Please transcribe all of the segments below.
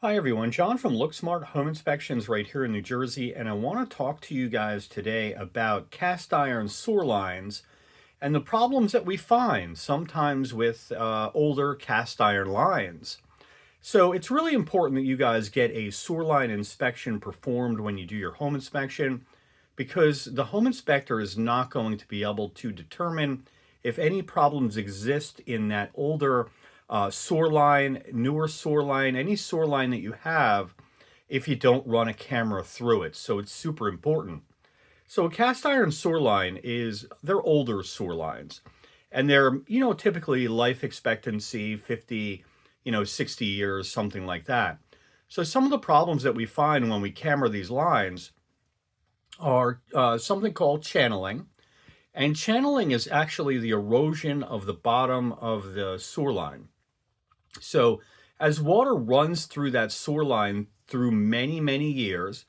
Hi everyone, John from LookSmart Home Inspections right here in New Jersey, and I want to talk to you guys today about cast iron sewer lines and the problems that we find sometimes with older cast iron lines. So it's really important that you guys get a sewer line inspection performed when you do your home inspection because the home inspector is not going to be able to determine if any problems exist in that older sewer line, newer sewer line, any sewer line that you have if you don't run a camera through it. So it's super important. So a cast iron sewer line they're older sewer lines. And they're, typically life expectancy 50, 60 years, something like that. So some of the problems that we find when we camera these lines are something called channeling. And channeling is actually the erosion of the bottom of the sewer line. So as water runs through that sewer line through many, many years,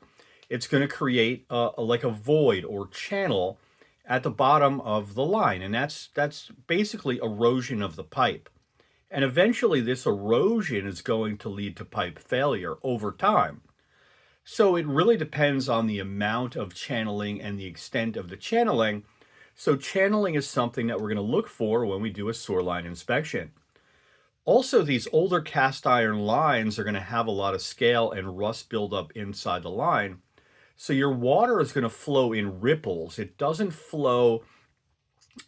it's going to create like a void or channel at the bottom of the line. And that's basically erosion of the pipe. And eventually this erosion is going to lead to pipe failure over time. So it really depends on the amount of channeling and the extent of the channeling. So channeling is something that we're going to look for when we do a sewer line inspection. Also, these older cast iron lines are going to have a lot of scale and rust buildup inside the line. So your water is going to flow in ripples. It doesn't flow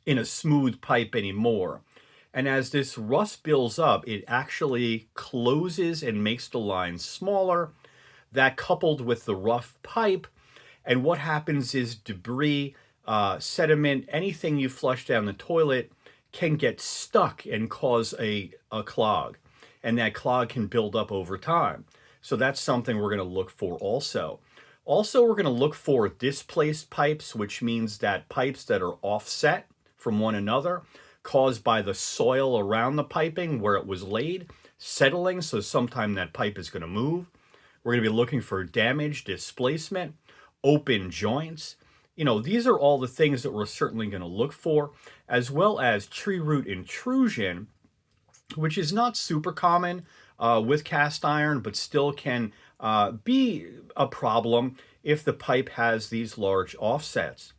in a smooth pipe anymore. And as this rust builds up, it actually closes and makes the line smaller. That coupled with the rough pipe, and what happens is debris, sediment, anything you flush down the toilet can get stuck and cause a clog. And that clog can build up over time. So that's something we're going to look for also. Also, we're going to look for displaced pipes, which means that pipes that are offset from one another caused by the soil around the piping where it was laid, settling, so sometime that pipe is going to move. We're going to be looking for damage, displacement, open joints. These are all the things that we're certainly going to look for, as well as tree root intrusion, which is not super common with cast iron, but still can be a problem if the pipe has these large offsets.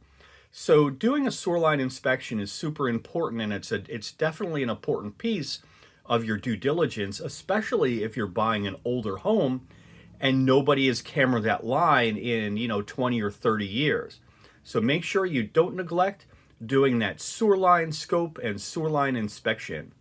So doing a sewer line inspection is super important, and it's definitely an important piece of your due diligence, especially if you're buying an older home and nobody has cameraed that line in 20 or 30 years. So make sure you don't neglect doing that sewer line scope and sewer line inspection.